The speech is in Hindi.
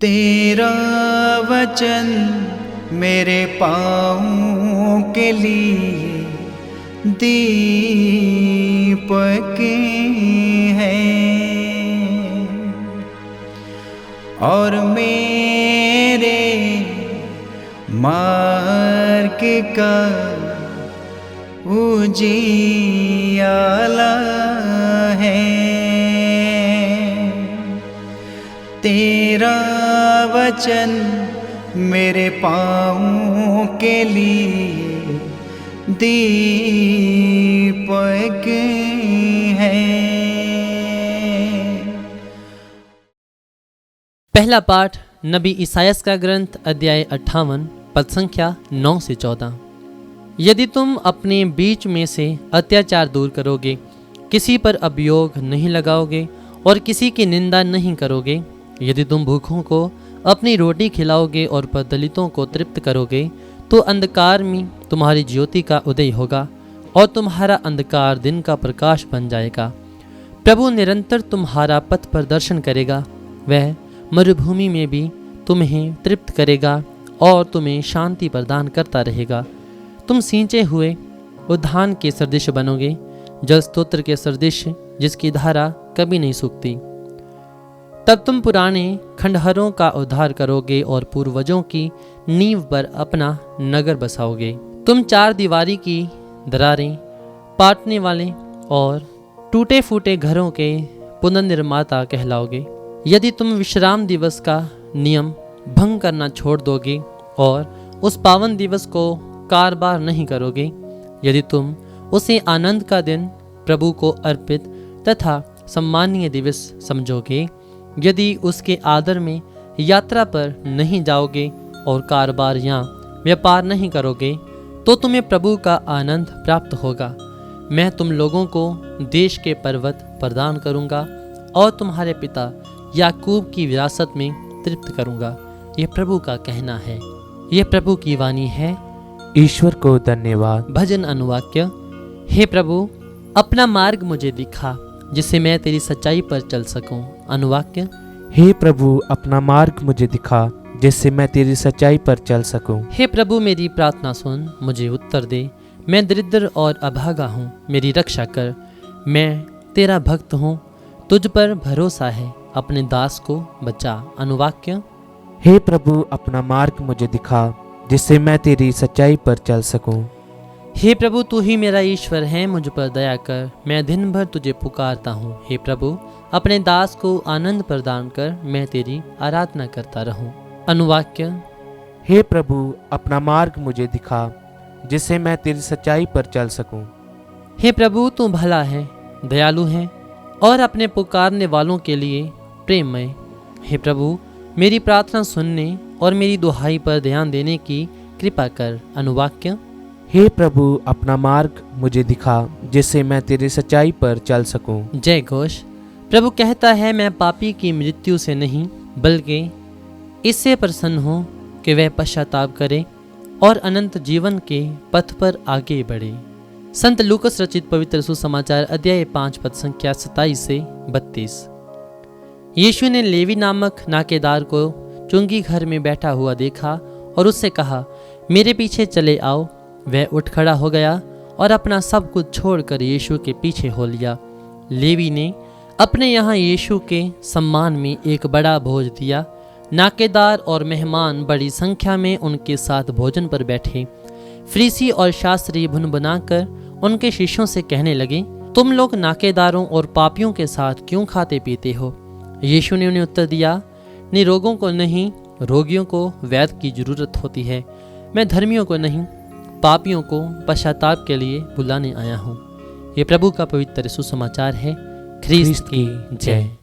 तेरा वचन मेरे पाँवों के लिए दीपक है और मेरे मार्ग का उजियाला है। तेरा वचन मेरे पाँवों के लिए दीपक है। पहला पाठ नबी ईसायास का ग्रंथ अध्याय 58 पद संख्या 9 से 14। यदि तुम अपने बीच में से अत्याचार दूर करोगे, किसी पर अभियोग नहीं लगाओगे और किसी की निंदा नहीं करोगे, यदि तुम भूखों को अपनी रोटी खिलाओगे और दलितों को तृप्त करोगे, तो अंधकार में तुम्हारी ज्योति का उदय होगा और तुम्हारा अंधकार दिन का प्रकाश बन जाएगा। प्रभु निरंतर तुम्हारा पथ प्रदर्शन करेगा, वह मरुभूमि में भी तुम्हें तृप्त करेगा और तुम्हें शांति प्रदान करता रहेगा। तुम सींचे हुए उद्यान के सदृश बनोगे, जल स्तोत्र के सदृश जिसकी धारा कभी नहीं सूखती। तब तुम पुराने खंडहरों का उद्धार करोगे और पूर्वजों की नींव पर अपना नगर बसाओगे। तुम चार दीवारी की दरारें पाटने वाले और टूटे फूटे घरों के पुनर्निर्माता कहलाओगे। यदि तुम विश्राम दिवस का नियम भंग करना छोड़ दोगे और उस पावन दिवस को कारबार नहीं करोगे, यदि तुम उसे आनंद का दिन, प्रभु को अर्पित तथा सम्मानीय दिवस समझोगे, यदि उसके आदर में यात्रा पर नहीं जाओगे और कारोबार या व्यापार नहीं करोगे, तो तुम्हें प्रभु का आनंद प्राप्त होगा। मैं तुम लोगों को देश के पर्वत प्रदान करूंगा और तुम्हारे पिता याकूब की विरासत में तृप्त करूंगा। यह प्रभु का कहना है। यह प्रभु की वाणी है। ईश्वर को धन्यवाद। भजन अनुवाक्य। हे प्रभु, अपना मार्ग मुझे दिखा, जिससे मैं तेरी सच्चाई पर चल सकूं। अनुवाक्य। हे प्रभु, अपना मार्ग मुझे दिखा, जिससे मैं तेरी सच्चाई पर चल सकूं। हे प्रभु, मेरी प्रार्थना सुन, मुझे उत्तर दे। मैं दरिद्र और अभागा हूँ, मेरी रक्षा कर। मैं तेरा भक्त हूँ, तुझ पर भरोसा है, अपने दास को बचा। अनुवाक्य। हे प्रभु, अपना मार्ग मुझे दिखा, जिससे मैं तेरी सच्चाई पर चल सकूं। हे प्रभु, तू ही मेरा ईश्वर है, मुझ पर दया कर। मैं दिन भर तुझे पुकारता हूँ। हे प्रभु, अपने दास को आनंद प्रदान कर, मैं तेरी आराधना करता रहूँ। अनुवाक्य। हे प्रभु, अपना मार्ग मुझे दिखा, जिससे मैं तेरी सच्चाई पर चल सकूं। हे प्रभु, तू भला है, दयालु है और अपने पुकारने वालों के लिए प्रेममय। हे प्रभु, मेरी प्रार्थना सुनने और मेरी दुहाई पर ध्यान देने की कृपा कर। अनुवाक्य। हे प्रभु, अपना मार्ग मुझे दिखा, जिससे मैं तेरी सच्चाई पर चल सकूं। जय घोष। प्रभु कहता है, मैं पापी की मृत्यु से नहीं, बल्कि इससे प्रसन्न हूँ कि वह पश्चाताप करे और अनंत जीवन के पथ पर आगे बढ़े। संत लूकस रचित पवित्र सुसमाचार अध्याय 5 पद संख्या 27 से 32। यीशु ने लेवी नामक नाकेदार को चुंगी घर में बैठा हुआ देखा और उससे कहा, मेरे पीछे चले आओ। वह उठ खड़ा हो गया और अपना सब कुछ छोड़कर यीशु के पीछे हो लिया। लेवी ने अपने यहाँ यीशु के सम्मान में एक बड़ा भोज दिया। नाकेदार और मेहमान बड़ी संख्या में उनके साथ भोजन पर बैठे। फरीसी और शास्त्री भुनभुनाकर उनके शिष्यों से कहने लगे, तुम लोग नाकेदारों और पापियों के साथ क्यों खाते पीते हो? यीशु ने उन्हें उत्तर दिया, निरोगों को नहीं, रोगियों को वैद्य की जरूरत होती है। मैं धर्मियों को नहीं, पापियों को पश्चाताप के लिए बुलाने आया हूँ। ये प्रभु का पवित्र सुसमाचार है। ख्रीस्त की जय।